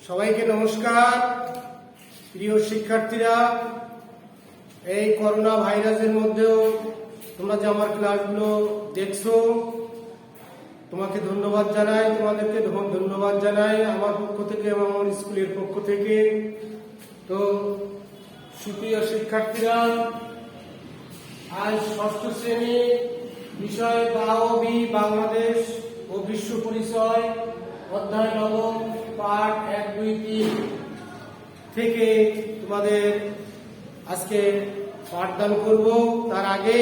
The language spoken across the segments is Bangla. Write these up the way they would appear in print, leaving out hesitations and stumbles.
সবাইকে নমস্কার। প্রিয় শিক্ষার্থীরা, এই করোনা ভাইরাসের মধ্যেও তোমরা যে আমার ক্লাসগুলো দেখছো, তোমাকে ধন্যবাদ জানাই, তোমাদেরকে ধন্যবাদ জানাই আমার পক্ষ থেকে এবং আমার স্কুলের পক্ষ থেকে। তো সুপ্রিয় শিক্ষার্থীরা, আজ ষষ্ঠ শ্রেণী বিষয় বাওবি বাংলাদেশ ও বিশ্ব পরিচয় অধ্যায় নবম পাঠ 1, 2, 3 থেকে তোমাদের আজকে পাঠদান করব। তার আগে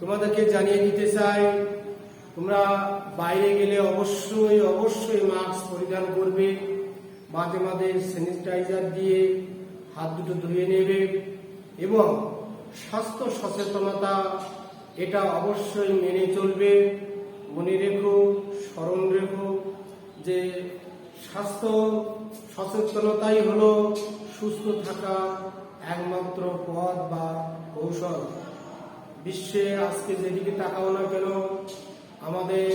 তোমাদেরকে জানিয়ে দিতে চাই, তোমরা বাইরে গেলে অবশ্যই মাস্ক পরিধান করবে, মাঝে মাঝে স্যানিটাইজার দিয়ে হাত দুটো ধুয়ে নেবে এবং স্বাস্থ্য সচেতনতা এটা অবশ্যই মেনে চলবে। মনে রেখো, স্মরণ রেখো যে স্বাস্থ্য সচেতনতাই হলো সুস্থ থাকা একমাত্র পথ বা কৌশল। বিশ্বে আজকে যেদিকে তাকাও না কেন, আমাদের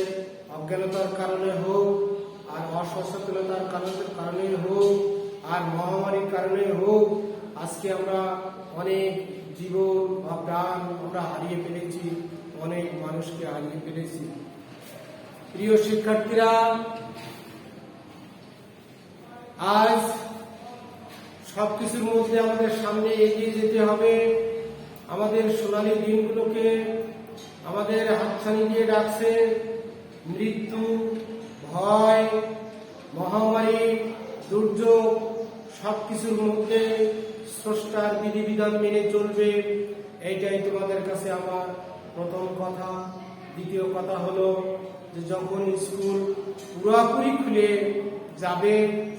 অজ্ঞানতার কারণে হোক আর অসচেতনতার কারণে হোক আর মহামারীর কারণে হোক, আজকে আমরা অনেক জীবন বা প্রাণ আমরা হারিয়ে ফেলেছি, অনেক মানুষকে হারিয়ে ফেলেছি। প্রিয় শিক্ষার্থীরা, আজ সবকিছুর মধ্যে আমাদের সামনে এগিয়ে যেতে হবে। আমাদের সোনালী দিনগুলোকে আমাদের হাতছানি দিয়ে ডাকছে মৃত্যু, ভয়, মহামারী, দুর্যোগ। সবকিছুর মধ্যে স্রষ্টার বিধিবিধান মেনে চলবে, এইটাই তোমাদের কাছে আমার প্রথম কথা। দ্বিতীয় কথা হলো যে যখন স্কুল পুরোপুরি খুলে যাবে,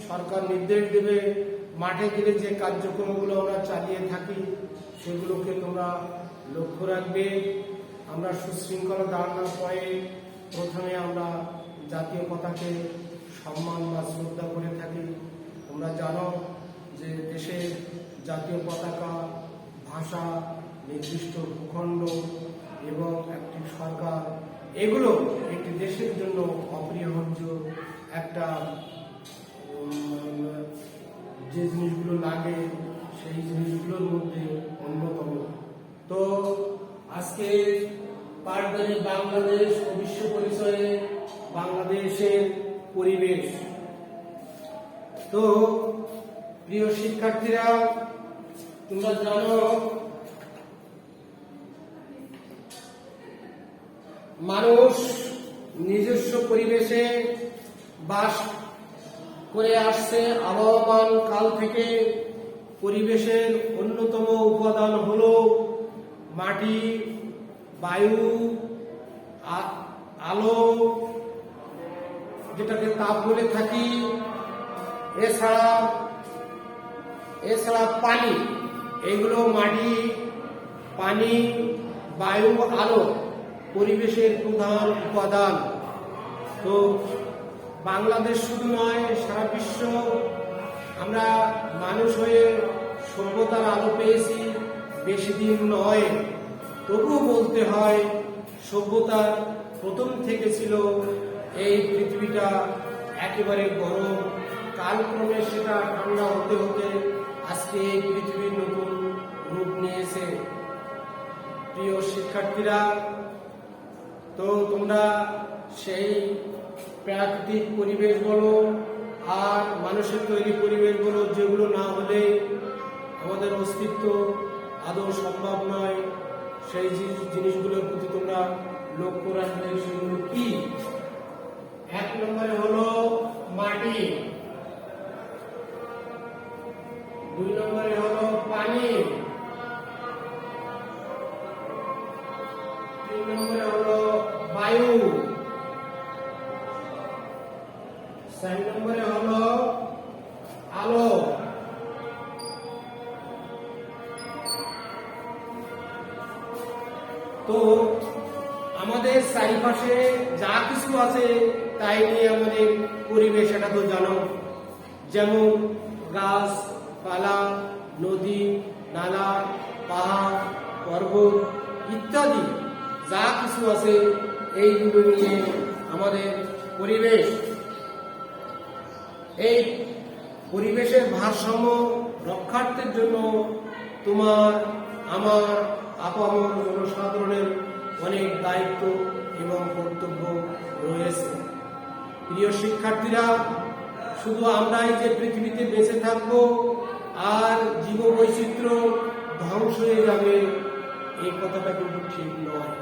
সরকার নির্দেশ দেবে, মাঠে গেলে যে কার্যক্রমগুলো আমরা চালিয়ে থাকি সেগুলোকে তোমরা লক্ষ্য রাখবে। আমরা সুশৃঙ্খলা দাঁড়ানোর পরে প্রথমে আমরা জাতীয় পতাকাকে সম্মান বা শ্রদ্ধা করে থাকি। তোমরা জানো যে দেশের জাতীয় পতাকা, ভাষা, নির্দিষ্ট ভূখণ্ড এবং একটি সরকার, এগুলো একটি দেশের জন্য অপরিহার্য একটা যে জিনিসগুলো লাগে সেই জিনিসগুলোর মধ্যে অন্যতম। তো আজকে পাঠদানে বাংলাদেশ ও বিশ্ব পরিচয়ে বাংলাদেশের পরিবেশ। তো প্রিয় শিক্ষার্থীরা, তোমরা জানো মানুষ নিজস্ব পরিবেশে বাস করে আসছে আবহমান কাল থেকে। পরিবেশের অন্যতম উপাদান হলো মাটি, বায়ু, আলো, যেটাকে তাপ বলে থাকি, এছাড়া পানি। এগুলো মাটি, পানি, বায়ু, আলো পরিবেশের প্রধান উপাদান। তো বাংলাদেশ শুধু নয়, সারা বিশ্ব আমরা মানুষ হয়ে সভ্যতার আলো পেয়েছি বেশি দিন নয়। তবুও বলতে হয় সভ্যতার প্রথম থেকে ছিল এই পৃথিবীটা একেবারে গরম, কালক্রমে সেটা ঠান্ডা হতে হতে আজকে এই পৃথিবীর নতুন রূপ নিয়েছে। প্রিয় শিক্ষার্থীরা, তো তোমরা সেই প্রাকৃতিক পরিবেশ বলো আর মানুষের তৈরি পরিবেশ বলো, যেগুলো না হলে আমাদের অস্তিত্ব আদৌ সম্ভব নয়, সেই জিনিসগুলোর প্রতি তোমরা লক্ষ্য রাখবে। সেগুলো কি? 1 নম্বরে হলো মাটি, 2 নম্বরে হলো পানি, 3 নম্বরে হলো বায়ু, 4 নম্বরে হলো আলো। তো আমাদের চারিপাশে যা কিছু আছে তাই নিয়ে আমাদের পরিবেশ, এটা তো জানো। যেমন গাছপালা, নদী, নালা, পাহাড়, পর্বত ইত্যাদি যা কিছু আছে এইগুলো নিয়ে আমাদের পরিবেশ। এই পরিবেশের ভারসাম্য রক্ষার্থের জন্য তোমার, আমার, আপামর জনসাধারণের অনেক দায়িত্ব এবং কর্তব্য রয়েছে। প্রিয় শিক্ষার্থীরা, শুধু আমরাই যে পৃথিবীতে বেঁচে থাকবো আর জীববৈচিত্র্য ধ্বংস হয়ে যাবে এই কথাটা কিন্তু ঠিক নয়।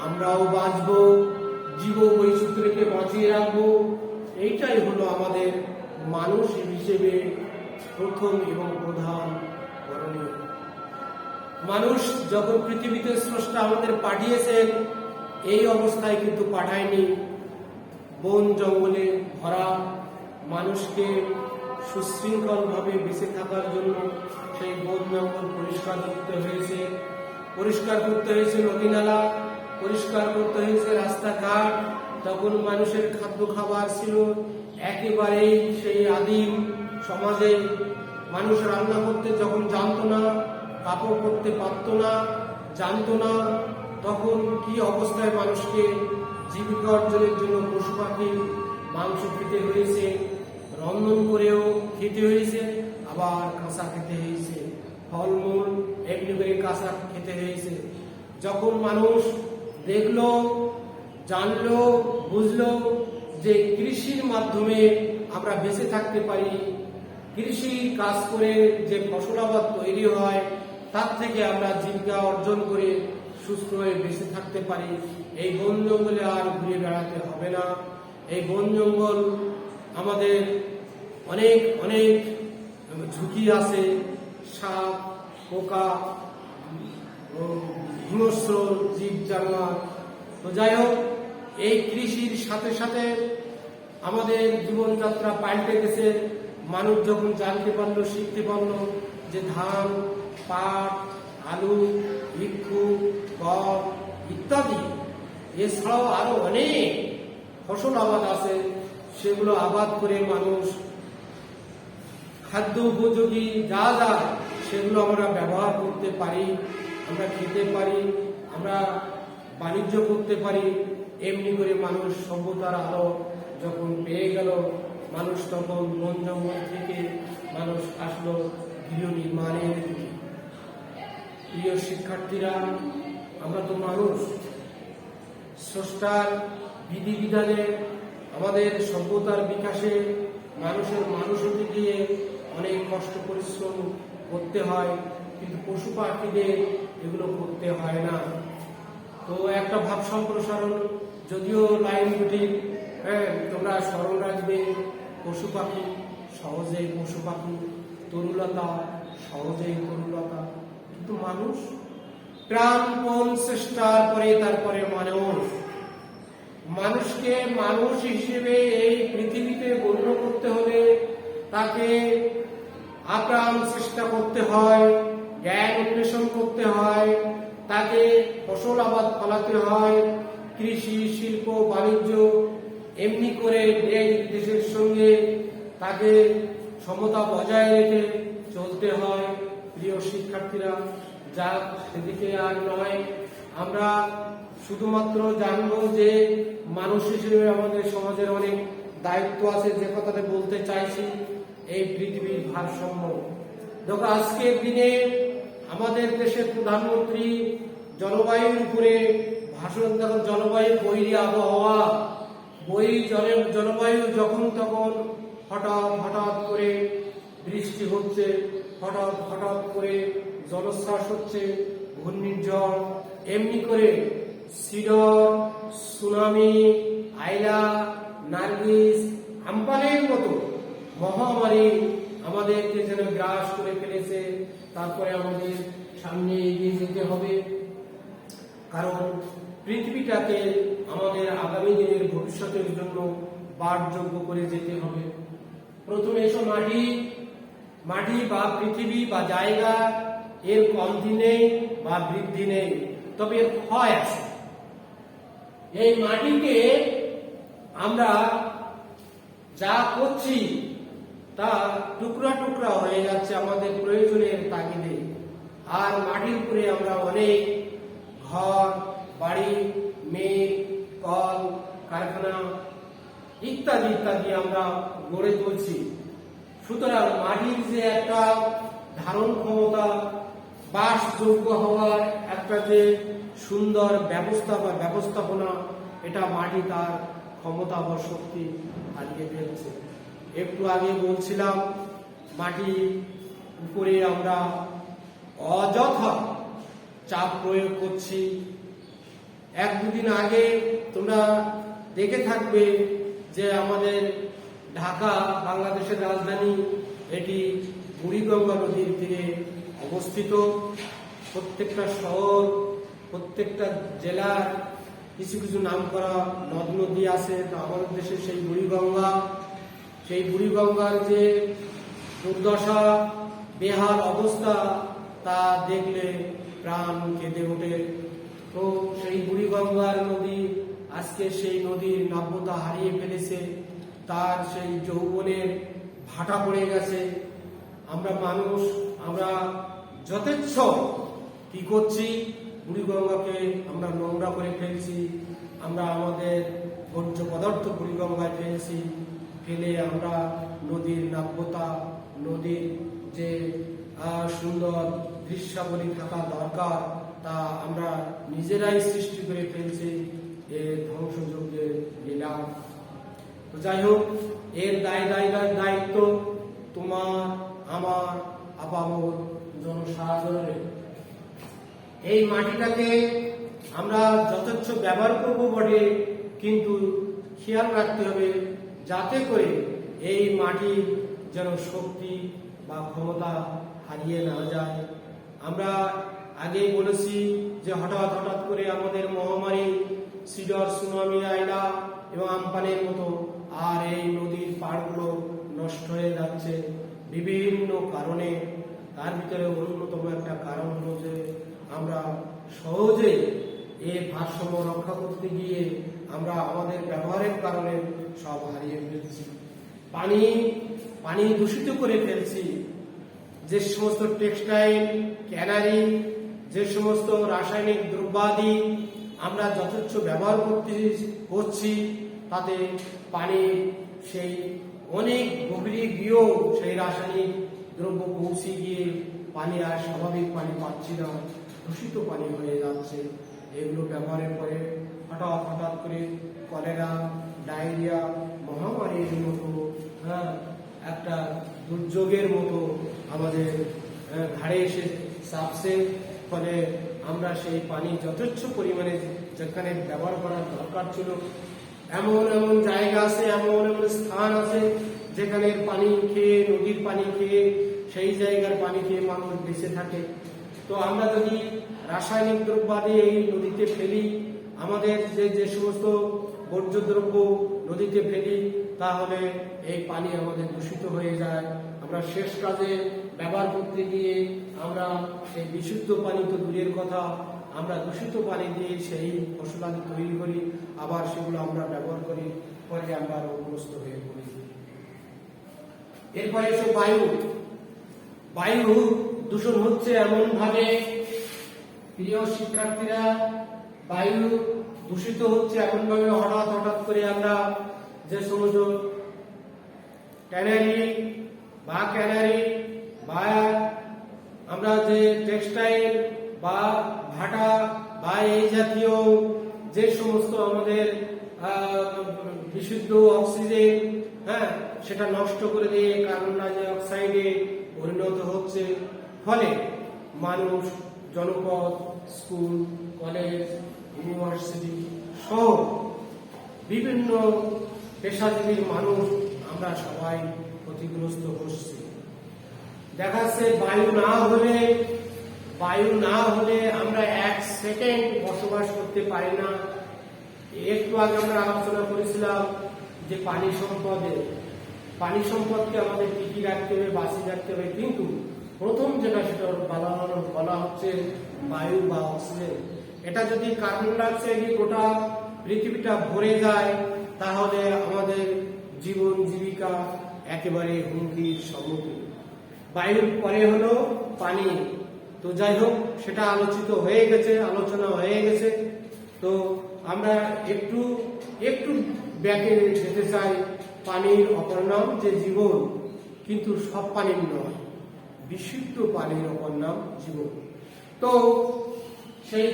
আমরাও বাঁচব, জীববৈচিত্র্যকে বাঁচিয়ে রাখবো, এইটাই হলো আমাদের মানুষ হিসেবে প্রথম এবং প্রধান করণীয়। মানুষ যখন পৃথিবীতে স্রষ্টা আমাদের পাঠিয়েছেন, এই অবস্থায় কিন্তু পাঠায়নি। বন জঙ্গলে ভরা মানুষকে সুশৃঙ্খলভাবে বেঁচে থাকার জন্য সেই বন জঙ্গল পরিষ্কার করতে হয়েছে, নদী নালা, পরিষ্কার করতে হয়েছে রাস্তাঘাট। তখন মানুষের খাদ্য খাবার ছিল একেবারেই সেই আদিম সমাজে। মানুষ রান্না করতে যখন জানতো না, কাপড় পরতে পারতো না, জানতো না, তখন কি অবস্থায় মানুষকে জীবিকা অর্জনের জন্য পশু পাখি মাংস খেতে হয়েছে, রন্ধন করেও খেতে হয়েছে, আবার কাঁচা খেতে হয়েছে, ফলমূল এমনি করে কাঁচা খেতে হয়েছে। যখন মানুষ দেখলো, জানলো, বুঝলো যে কৃষির মাধ্যমে আমরা বেঁচে থাকতে পারি, কৃষি কাজ করে যে ফসলাবাদ তৈরি হয় তার থেকে আমরা জীবিকা অর্জন করে সুস্থ হয়ে বেঁচে থাকতে পারি, এই বন জঙ্গলে আর ঘুরে বেড়াতে হবে না। এই বন জঙ্গল আমাদের অনেক অনেক ঝুঁকি আছে, সাপ, পোকা, হিংস্র জীব জানোয়ার। তো যাই হোক, এই কৃষির সাথে সাথে আমাদের জীবনযাত্রা পাল্টে গেছে। মানুষ যখন জানতে পারলো, শিখতে পারলো যে ধান, পাট, আলু, ভিক্ষু, গম ইত্যাদি এছাড়াও আরো অনেক ফসল আবাদ আছে, সেগুলো আবাদ করে মানুষ খাদ্য উপযোগী যা যা সেগুলো আমরা ব্যবহার করতে পারি, আমরা খেতে পারি, আমরা বাণিজ্য করতে পারি। এমনি করে মানুষ সভ্যতার আলো যখন পেয়ে গেল, মানুষ তখন বন জঙ্গল থেকে মানুষ আসলো গৃহ নির্মাণের দিকে। প্রিয় শিক্ষার্থীরা, আমরা তো মানুষ, স্রষ্টার বিধিবিধানে আমাদের সভ্যতার বিকাশে মানুষের মানুষ হতে গিয়ে অনেক কষ্ট পরিশ্রম করতে হয়, কিন্তু পশু পাখিদের এগুলো করতে হয় না। তো একটা ভাব সম্প্রসারণ, যদিও লাইন দুটি তোমরা স্মরণ রাখবে, পশু পাখি সহজেই পশু পাখি, তরুলতা সহজেই তরুলতা, কিন্তু মানুষ প্রাণপণ চেষ্টার পরে তারপরে মানুষকে মানুষ হিসেবে এই পৃথিবীতে গণ্য করতে হলে তাকে আপ্রাণ চেষ্টা করতে হয়, জ্ঞান অন্বেষণ করতে হয়, তাকে ফসল আবাদ ফলাতে হয়, কৃষি, শিল্প, বাণিজ্য এমনি করে দেশের সঙ্গে তাকে সমতা বজায় রেখে চলতে হয়। প্রিয় শিক্ষার্থীরা, যা সেদিকে আর নয়, আমরা শুধুমাত্র জানবো যে মানুষ হিসেবে আমাদের সমাজের অনেক দায়িত্ব আছে। যে কথাটা বলতে চাইছি, এই পৃথিবীর ভারসাম্য। দেখো, আজকের দিনে আমাদের দেশের প্রধানমন্ত্রী জলবায়ুর উপরে ভাষণ দেন। জলবায়ু বৈরী আবহাওয়া, জলবায়ু যখন তখন হঠাৎ হঠাৎ করে বৃষ্টি হচ্ছে, হঠাৎ হঠাৎ করে জলোচ্ছ্বাস হচ্ছে, ঘূর্ণিঝড়, এমনি করে সিডর, সুনামি, আইলা, নার্গিস, আমপানের মতো মহামারী আমাদেরকে যেন গ্রাস করে ফেলেছে। তারপরে আমাদের সামনে এগিয়ে যেতে হবে, কারণ পৃথিবীটাকে আমাদের আগামী দিনের ভবিষ্যতের জন্য বাসযোগ্য করে যেতে হবে। প্রথমে এসো মাটি বা পৃথিবী বা জায়গা, এর কমতি নেই বা বৃদ্ধি নেই, তবে এর ক্ষয় আছে। এই মাটিকে আমরা যা করছি তা টুকরা টুকরা হয়ে যাচ্ছে আমাদের প্রয়োজনের তাগিদে। আর মাটির উপরে আমরা অনেক ঘর, বাড়ি, মেঘ, কল কারখানা ইত্যাদি ইত্যাদি আমরা গড়ে তুলছি। সুতরাং মাটির যে একটা ধারণ ক্ষমতা, বাসযোগ্য হওয়ার একটা যে সুন্দর ব্যবস্থা বা ব্যবস্থাপনা, এটা মাটি তার ক্ষমতা বা শক্তি হারিয়ে ফেলছে। একটু আগে বলছিলাম মাটির উপরে আমরা অযথা চাপ প্রয়োগ করছি। এক দুদিন আগে তোমরা দেখে থাকবে যে আমাদের ঢাকা, বাংলাদেশের রাজধানী, এটি বুড়িগঙ্গা নদীর তীরে অবস্থিত। প্রত্যেকটা শহর, প্রত্যেকটা জেলার কিছু কিছু নাম করা নদ নদী আছে। তো আমাদের দেশে সেই বুড়িগঙ্গার যে দুর্দশা, বেহাল অবস্থা, তা দেখলে প্রাণ কেঁদে ওঠে। তো সেই বুড়িগঙ্গার নদী আজকে সেই নদীর নাব্যতা হারিয়ে ফেলেছে, তার সেই যৌবনের ভাটা পড়ে গেছে। আমরা মানুষ, আমরা যথেচ্ছ কি করছি, বুড়িগঙ্গাকে আমরা নোংরা করে ফেলছি। আমরা আমাদের বর্জ্য পদার্থ বুড়িগঙ্গায় ফেলছি, ফেলে আমরা নদীর নাব্যতা, নদীর যে সুন্দর দৃশ্যাবলী থাকা দরকার, তা আমরা নিজেরাই সৃষ্টি করে ফেলছি। এর ধ্বংসযজ্ঞে নিলাম। তো যাই হোক, এর দায়িত্ব তোমার, আমার, আপামর জনসাধারণের। এই মাটিটাকে আমরা যথেচ্ছ ব্যবহার করবো বটে, কিন্তু খেয়াল রাখতে হবে যাতে করে এই মাটির যেন শক্তি বা ক্ষমতা হারিয়ে না যায়। আমরা আগেই বলেছি যে হঠাৎ করে আমাদের মহামারী, সিডর, সুনামি, আইলা এবং আমপানের মতো, আর এই নদীর পাড়গুলো নষ্ট হয়ে যাচ্ছে বিভিন্ন কারণে। তার ভিতরে অন্যতম একটা কারণ হলো যে আমরা সহজে এর ভারসাম্য রক্ষা করতে গিয়ে আমরা আমাদের ব্যবহারের কারণে সব হারিয়ে ফেলছি। পানি দূষিত করে ফেলছি। যে সমস্ত টেক্সটাইল, ক্যানারি, যে সমস্ত রাসায়নিক দ্রব্যাদি আমরা যথেচ্ছ ব্যবহার করছি, তাতে পানি সেই অনেক গভীরে গিয়েও সেই রাসায়নিক দ্রব্য পৌঁছে গিয়ে পানি আর স্বাভাবিক পানি পাচ্ছি না, দূষিত পানি হয়ে যাচ্ছে। এগুলো ব্যবহারের পরে হঠাৎ করে কলেরা, ডায়রিয়া, মহামারীর মতো একটা দুর্যোগের মতো আমাদের ঘাড়ে এসে চাপছে। ফলে আমরা সেই পানি যথেচ্ছ পরিমাণে যেখানে ব্যবহার করার দরকার ছিল, এমন জায়গা আছে, এমন স্থান আছে যেখানে পানি খেয়ে, নদীর পানি খেয়ে, সেই জায়গার পানি খেয়ে মানুষ বেঁচে থাকে। তো আমরা যদি রাসায়নিক দ্রব্যাদি এই নদীতে ফেলি, আমাদের যে সমস্ত বর্জ্য দ্রব্য নদীতে ফেলি, তাহলে এই পানি আমাদের দূষিত হয়ে যায়। আমরা শেষ কাজে ব্যবহার করতে গিয়ে আমরা সেই বিশুদ্ধ পানি তো দূরের কথা, আমরা দূষিত পানি দিয়ে সেই ফসলাদি তৈরি করি, আবার সেগুলো আমরা ব্যবহার করি, পরে আমরা রোগগ্রস্ত হয়ে পড়ি। এরপরে এসে বায়ু দূষণ হচ্ছে এমন ভাবে, প্রিয় শিক্ষার্থীরা, বায়ু দূষিত হচ্ছে এমন ভাবে হঠাৎ করে আমরা যে সমস্ত ট্যানারি বা আমরা যে টেক্সটাইল বা ভাটা বা এই জাতীয় যে সমস্ত আমাদের বিশুদ্ধ অক্সিজেন, সেটা নষ্ট করে দিয়ে কার্বন ডাই অক্সাইডে পরিণত হচ্ছে। ফলে মানুষ, জনপদ, স্কুল, কলেজ, ইউনিভার্সিটি সহ বিভিন্ন পেশাজীবীর মানুষ আমরা সবাই ক্ষতিগ্রস্ত হচ্ছি। দেখা যাচ্ছে বায়ু না হলে আমরা এক সেকেন্ড বসবাস করতে পারি না। একটু আগে আমরা আলোচনা করেছিলাম যে পানি সম্পদকে আমাদের টিকি রাখতে হবে, বাঁচিয়ে রাখতে হবে, কিন্তু প্রথম যেটা সেটা বলা হচ্ছে বায়ু বা অক্সিজেন। এটা যদি কার্বন ডাইঅক্সাইডে গোটা পৃথিবীটা ভরে যায়, তাহলে আমাদের জীবন জীবিকা একেবারে হুমকির সম্মুখীন। বায়ুর পরে হলো পানি। তো যাই হোক, সেটা আলোচনা হয়ে গেছে। তো আমরা একটু ব্যাকে যেতে চাই। পানির অপর নাম যে জীবন, কিন্তু সব পানির নয়, বিশুদ্ধ পানির অপর নাম জীবন। তো সেই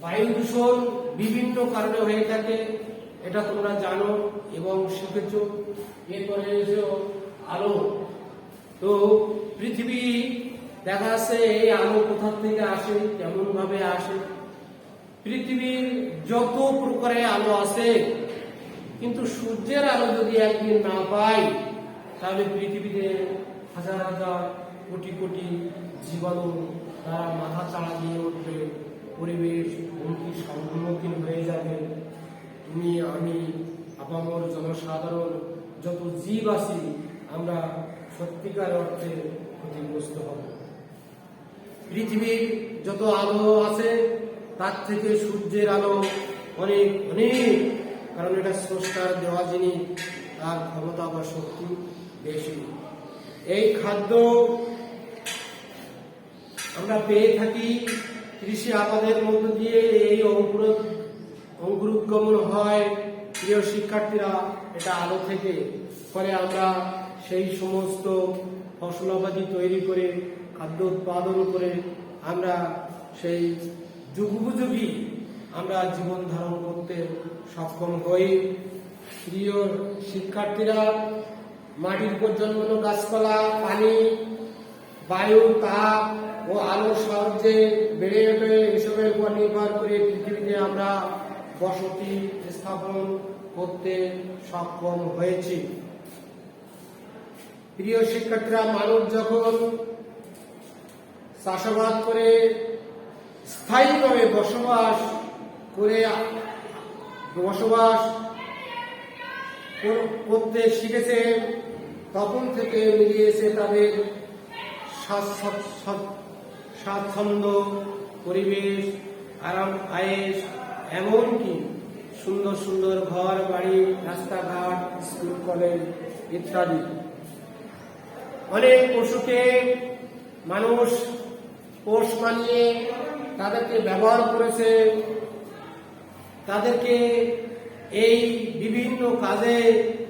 বায়ু দূষণ বিভিন্ন কারণে হয়ে থাকে, এটা তোমরা জানো এবং শিখেছো। এরপরে আলো। তো পৃথিবী দেখা যাচ্ছে এই আলো কোথা থেকে আসে, কেমন ভাবে আসে। পৃথিবীর যত প্রকারের আলো আছে, কিন্তু সূর্যের আলো যদি একদিন না পাই, তাহলে পৃথিবীতে হাজার হাজার কোটি কোটি জীবাণু তারা মাথা চাড়া দিয়ে উঠবে, পরিবেশ হুমকির সম্মুখীন হয়ে যাবে। তুমি আমি আপামর জনসাধারণ যত জীব আছি, আমরা সত্যিকার অর্থে ক্ষতিগ্রস্ত হব। পৃথিবীর যত আলো আছে তার থেকে সূর্যের আলো অনেক অনেক, কারণ এটা স্রষ্টার দেওয়া জিনিস, তার ক্ষমতা বা শক্তি বেশি। এই খাদ্য আমরা পেয়ে থাকি কৃষি আবাদের মধ্য দিয়ে, এই অঙ্কুরোদ্গমন হয় প্রিয় শিক্ষার্থীরা এটা আলো থেকে। ফলে আমরা সেই সমস্ত ফসলাবাদি তৈরি করে খাদ্য উৎপাদন করে আমরা সেই যুগোপযোগী আমরা জীবন ধারণ করতে সক্ষম হই। প্রিয় শিক্ষার্থীরা, মাটির উপর জন্মানো গাছপালা, পানি, বায়ু, তাপ ও আলোর সাহায্যে বেড়ে ওঠে, এসবের উপর নির্ভর করে পৃথিবীতে আমরা বসতি স্থাপন করতে সক্ষম হয়েছি। প্রিয় শিক্ষার্থীরা, মানুষ যখন চাষাবাদ করে স্থায়ীভাবে বসবাস করতে শিখেছে, তখন থেকে মিলিয়েছে তাদের স্বাচ্ছন্দ্য, পরিবেশ, আরাম, আয়েশ, এমনকি সুন্দর সুন্দর ঘর বাড়ি, রাস্তাঘাট, স্কুল কলেজ ইত্যাদি। অনেক পশুকে মানুষ পোষ মানিয়ে তাদেরকে ব্যবহার করেছে, তাদেরকে এই বিভিন্ন কাজে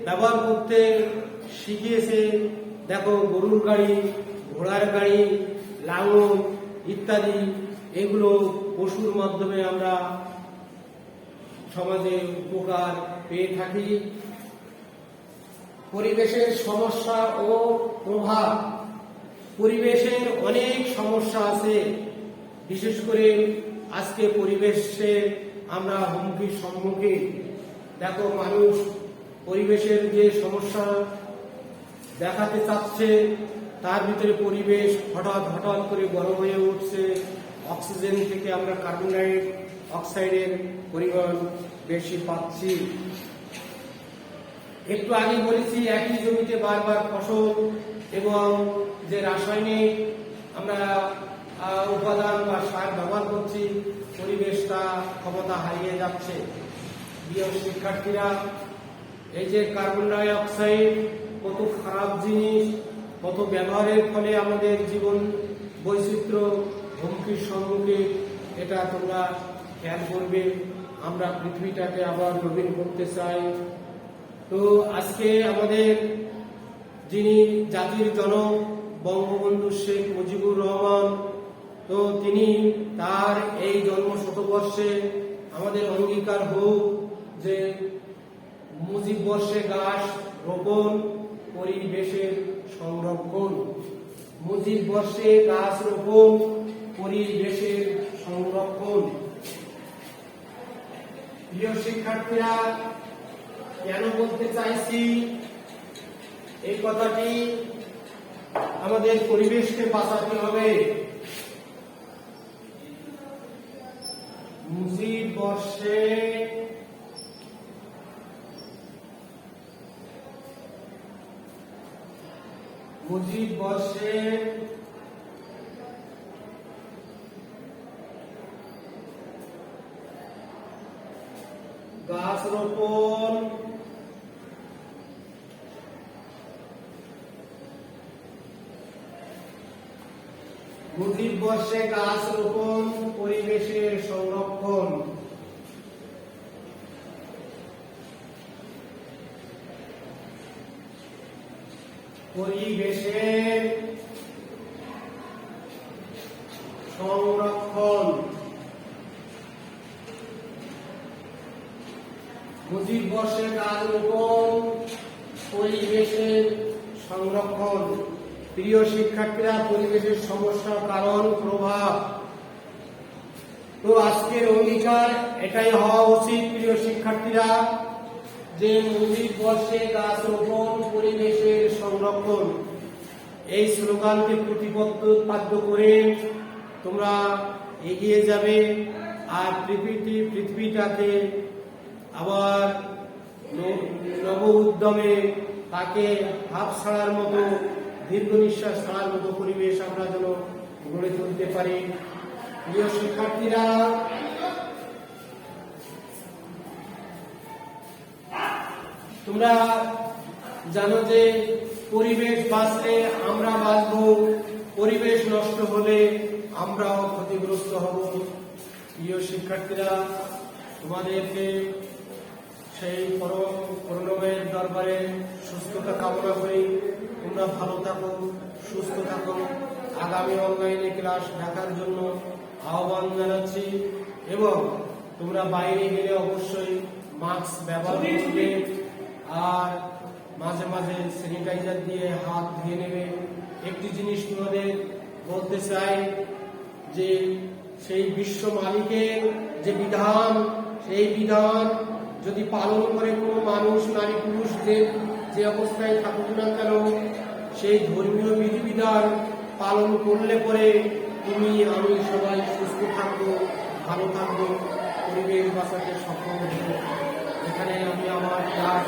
ব্যবহার করতে শিখিয়েছে। দেখো, গরুর গাড়ি, ঘোড়ার গাড়ি, লাঙল ইত্যাদি, এগুলো পশুর মাধ্যমে আমরা সমাজে উপকার পেয়ে থাকি। পরিবেশের সমস্যা ও প্রভাব। পরিবেশের অনেক সমস্যা আছে, বিশেষ করে আজকে পরিবেশে আমরা হুমকির সম্মুখীন। দেখো, মানুষ পরিবেশের যে সমস্যা দেখাতে চাচ্ছে, তার ভিতরে পরিবেশ হঠাৎ করে গরম হয়ে উঠছে। অক্সিজেন থেকে আমরা কার্বন ডাই অক্সাইডের পরিমাণ বেশি পাচ্ছি। একটু আগে বলেছি, একই জমিতে বারবার ফসল এবং যে রাসায়নিক আমরা উপাদান বা সার ব্যবহার করছি, পরিবেশটা ক্ষমতা হারিয়ে যাচ্ছে। প্রিয় শিক্ষার্থীরা, এই যে কার্বন ডাই অক্সাইড কত খারাপ জিনিস, কত ব্যবহারের ফলে আমাদের জীবন বৈচিত্র্য হুমকির সম্মুখীন, এটা তোমরা খেয়াল করবে। আমরা পৃথিবীটাকে আবার নবীন করতে চাই। তো আজকে আমাদের যিনি জাতির জনক বঙ্গবন্ধু শেখ মুজিবুর রহমান, তো তিনি তার এই জন্ম শতবর্ষে আমাদের অঙ্গীকার হোক যে মুজিব বর্ষে গাছ রোপণ, পরিবেশের সংরক্ষণ। মুজিব বর্ষে গাছ রোপণ, পরিবেশের সংরক্ষণ। প্রিয় শিক্ষার্থীরা, কেন বলতে চাইছি এই কথাটি? আমাদের পরিবেশকে বাঁচাতে হবে। মুজিব বর্ষে গাছ রোপণ, মুজিব বর্ষে গাছ রোপণ, পরিবেশের সংরক্ষণ। পরিবেশের সংরক্ষণ। মুজিব বর্ষে গাছ রোপণ, পরিবেশের সংরক্ষণ। প্রিয় শিক্ষার্থীরা, পরিবেশের সমস্যা, কারণ, প্রভাব। তো আজকের অঙ্গীকার এটাই হওয়া উচিত প্রিয় শিক্ষার্থীরা, যে মুজিব বর্ষে গাছ রোপণ, পরিবেশের সংরক্ষণ, এই স্লোগানকে প্রতিপাদ্য করে তোমরা এগিয়ে যাবে আর পৃথিবীটাকে আবার নব উদ্যমে তাকে হাফ ছাড়ার মতো, দীর্ঘ নিঃশ্বাস ছাড়ার মতো পরিবেশ আমরা যেন গড়ে তুলতে পারি। প্রিয় শিক্ষার্থীরা, তোমরা জানো যে পরিবেশ বাঁচলে আমরা বাঁচব, পরিবেশ নষ্ট হলে আমরাও ক্ষতিগ্রস্ত হব। প্রিয় শিক্ষার্থীরা, তোমাদেরকে সেই প্রণবের দরবারে সুস্থতা কামনা করি। তোমরা ভালো থাকো, সুস্থ থাকো। আগামী অনলাইনে ক্লাস দেখার জন্য আহ্বান জানাচ্ছি এবং তোমরা বাইরে গেলে অবশ্যই মাস্ক ব্যবহার করবে আর মাঝে মাঝে স্যানিটাইজার দিয়ে হাত ধুয়ে নেবে। একটি জিনিস তোমাদের বলতে চাই যে সেই বিশ্ব মালিকের যে বিধান, সেই বিধান যদি পালন করে কোনো মানুষ, নারী পুরুষ যে অবস্থায় থাকুক না কেন, সেই ধর্মীয় বিধিবিধান পালন করলে পরে তুমি আমি সবাই সুস্থ থাকবো, ভালো থাকবো, পরিবেশ বাঁচাতে সক্ষম হবো। এখানে আমি আমার ক্লাস